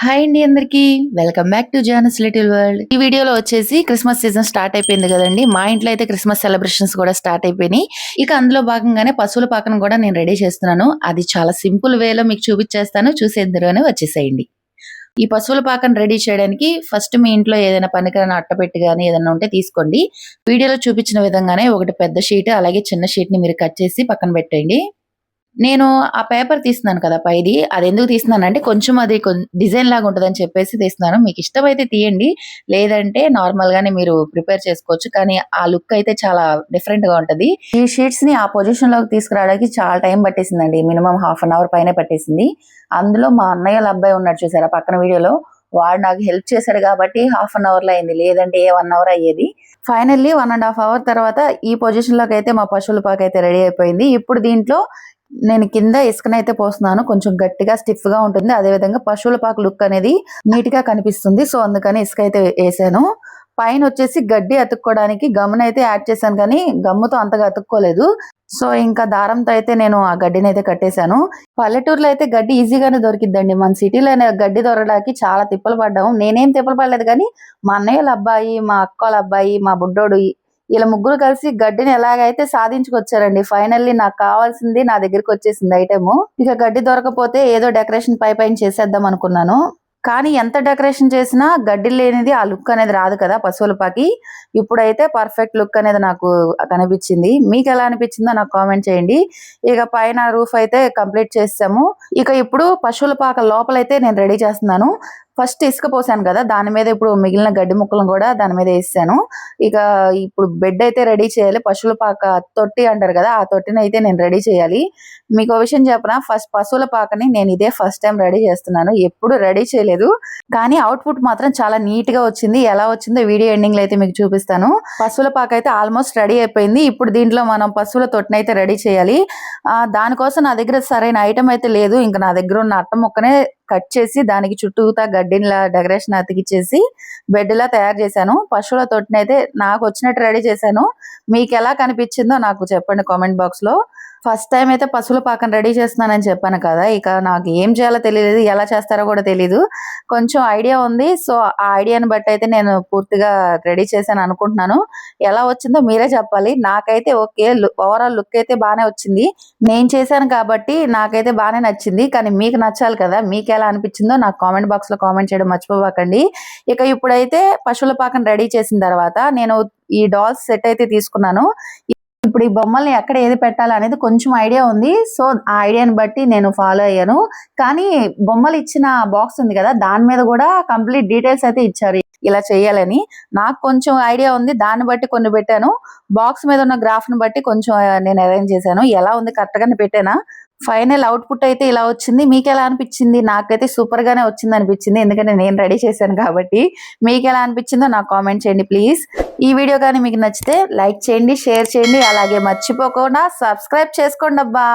Hi అండి అందరికి welcome back to జానస్ లిటిల్ వరల్డ్. ఈ వీడియోలో వచ్చేసి క్రిస్మస్ సీజన్ స్టార్ట్ అయిపోయింది కదండి. మా ఇంట్లో అయితే క్రిస్మస్ సెలబ్రేషన్స్ కూడా స్టార్ట్ అయిపోయినాయి. ఇక అందులో భాగంగానే పశువుల పాకను కూడా నేను రెడీ చేస్తున్నాను. అది చాలా సింపుల్ వేలో మీకు చూపించేస్తాను, చూసేద్దరు వచ్చేసేయండి. ఈ పశువుల పాకను రెడీ చేయడానికి ఫస్ట్ మీ ఇంట్లో ఏదైనా పనికిరాని అట్టపెట్టి కానీ ఏదైనా ఉంటే తీసుకోండి. వీడియోలో చూపించిన విధంగానే ఒకటి పెద్ద షీట్ అలాగే చిన్న షీట్ ని మీరు కట్ చేసి పక్కన పెట్టండి. నేను ఆ పేపర్ తీస్తున్నాను కదా పైది, అది ఎందుకు తీస్తున్నానంటే కొంచెం అది డిజైన్ లాగా ఉంటదని చెప్పేసి తీస్తున్నాను. మీకు ఇష్టమైతే తీయండి, లేదంటే నార్మల్ గానే మీరు ప్రిపేర్ చేసుకోవచ్చు. కానీ ఆ లుక్ అయితే చాలా డిఫరెంట్ గా ఉంటది. ఈ షీట్స్ ని ఆ పొజిషన్ లోకి తీసుకురావడానికి చాలా టైం పట్టేసిందండి. మినిమం హాఫ్ అన్ అవర్ పైన పట్టేసింది. అందులో మా అన్నయ్యల అబ్బాయి ఉన్నాడు చూసారా పక్కన వీడియోలో, వాడు నాకు హెల్ప్ చేశాడు కాబట్టి హాఫ్ అన్ అవర్ లో అయింది, లేదంటే 1 అవర్ అయ్యేది. ఫైనల్లీ 1.5 అవర్ తర్వాత ఈ పొజిషన్ లోకి అయితే మా పశువుల పాక అయితే రెడీ అయిపోయింది. ఇప్పుడు దీంట్లో నేను కింద ఇసుకనైతే పోస్తున్నాను. కొంచెం గట్టిగా స్టిఫ్ గా ఉంటుంది. అదే విధంగా పశువుల పాక లుక్ అనేది నీట్ గా కనిపిస్తుంది. సో అందుకని ఇసుక అయితే వేసాను. పైన వచ్చేసి గడ్డి అతుక్కోవడానికి గమ్మునైతే యాడ్ చేశాను, కానీ గమ్ముతో అంతగా అతుక్కోలేదు. సో ఇంకా దారంతో అయితే నేను ఆ గడ్డిని అయితే కట్టేశాను. పల్లెటూరులో అయితే గడ్డి ఈజీగానే దొరికిద్దండి. మన సిటీలో గడ్డి దొరకడానికి చాలా తిప్పలు పడ్డాము. నేనేం తిప్పలు పడలేదు, కానీ మా అన్నయ్యల అబ్బాయి, మా అక్కల అబ్బాయి, మా బుడ్డోడు, ఇలా ముగ్గురు కలిసి గడ్డిని ఎలాగైతే సాధించుకొచ్చారండి. ఫైనల్లీ నాకు కావాల్సింది నా దగ్గరికి వచ్చేసింది ఐటెము. ఇక గడ్డి దొరకపోతే ఏదో డెకరేషన్ పైన చేసేద్దాం అనుకున్నాను. కానీ ఎంత డెకరేషన్ చేసినా గడ్డి లేనిది ఆ లుక్ అనేది రాదు కదా పశువుల పాకి. ఇప్పుడైతే పర్ఫెక్ట్ లుక్ అనేది నాకు కనిపించింది. మీకు ఎలా అనిపించిందో నాకు కామెంట్ చేయండి. ఇక పైన రూఫ్ అయితే కంప్లీట్ చేసాము. ఇక ఇప్పుడు పశువుల పాక లోపలైతే నేను రెడీ చేస్తున్నాను. ఫస్ట్ ఇసుక పోసాను కదా, దాని మీద ఇప్పుడు మిగిలిన గడ్డి ముక్కలను కూడా దాని మీద వేసాను. ఇక ఇప్పుడు బెడ్ అయితే రెడీ చేయాలి. పశువుల పాక తొట్టి అంటారు కదా, ఆ తొట్టిని అయితే నేను రెడీ చేయాలి. మీకు ఒక విషయం చెప్పనా, ఫస్ట్ పశువుల పాకని నేను ఇదే ఫస్ట్ టైం రెడీ చేస్తున్నాను. ఎప్పుడు రెడీ చేయలేదు, కానీ అవుట్పుట్ మాత్రం చాలా నీట్ గా వచ్చింది. ఎలా వచ్చిందో వీడియో ఎండింగ్ లో అయితే మీకు చూపిస్తాను. పశువుల పాక అయితే ఆల్మోస్ట్ రెడీ అయిపోయింది. ఇప్పుడు దీంట్లో మనం పశువుల తొట్టిని అయితే రెడీ చేయాలి. దానికోసం నా దగ్గర సరైన ఐటమ్ అయితే లేదు. ఇంకా నా దగ్గర ఉన్న అట్ట ముక్కనే కట్ చేసి దానికి చుట్టూతా గడ్డిలా డెకరేషన్ అతికిచ్చేసి బెడ్ లా తయారు చేశాను. పశువుల తొట్టిని అయితే నాకు వచ్చినట్టు రెడీ చేశాను. మీకు ఎలా కనిపించిందో నాకు చెప్పండి కామెంట్ బాక్స్ లో. ఫస్ట్ టైం అయితే పశువుల పాకను రెడీ చేస్తున్నానని చెప్పాను కదా, ఇక నాకు ఏం చేయాలో తెలియలేదు, ఎలా చేస్తారో కూడా తెలీదు. కొంచెం ఐడియా ఉంది. సో ఆ ఐడియాని బట్టి అయితే నేను పూర్తిగా రెడీ చేశాను అనుకుంటున్నాను. ఎలా వచ్చిందో మీరే చెప్పాలి. నాకైతే ఓకే, ఓవరాల్ లుక్ అయితే బాగానే వచ్చింది. నేను చేశాను కాబట్టి నాకైతే బాగానే నచ్చింది. కానీ మీకు నచ్చాలి కదా, మీకు ఎలా అనిపించిందో నాకు కామెంట్ బాక్స్ లో కామెంట్ చేయడం మర్చిపోకండి. ఇక ఇప్పుడైతే పశువుల పాకను రెడీ చేసిన తర్వాత నేను ఈ డాల్స్ సెట్ అయితే తీసుకున్నాను. ఇప్పుడు ఈ బొమ్మల్ని ఎక్కడ ఏది పెట్టాలి అనేది కొంచెం ఐడియా ఉంది. సో ఆ ఐడియాని బట్టి నేను ఫాలో అయ్యాను. కానీ బొమ్మలు ఇచ్చిన బాక్స్ ఉంది కదా, దాని మీద కూడా కంప్లీట్ డీటెయిల్స్ అయితే ఇచ్చారు ఇలా చేయాలని. నాకు కొంచెం ఐడియా ఉంది, దాన్ని బట్టి కొన్ని పెట్టాను. బాక్స్ మీద ఉన్న గ్రాఫ్ ని బట్టి కొంచెం నేను అరేంజ్ చేశాను. ఎలా ఉంది, కరెక్ట్ గానే పెట్టానా? ఫైనల్ అవుట్పుట్ అయితే ఇలా వచ్చింది. మీకు ఎలా అనిపించింది? నాకైతే సూపర్ గానే వచ్చింది అనిపించింది, ఎందుకంటే నేను రెడీ చేశాను కాబట్టి. మీకు ఎలా అనిపించిందో నాకు కామెంట్ చేయండి ప్లీజ్. ఈ వీడియో కానీ మీకు నచ్చితే లైక్ చేయండి, షేర్ చేయండి, అలాగే మర్చిపోకుండా సబ్స్క్రైబ్ చేసుకోండి అబ్బా.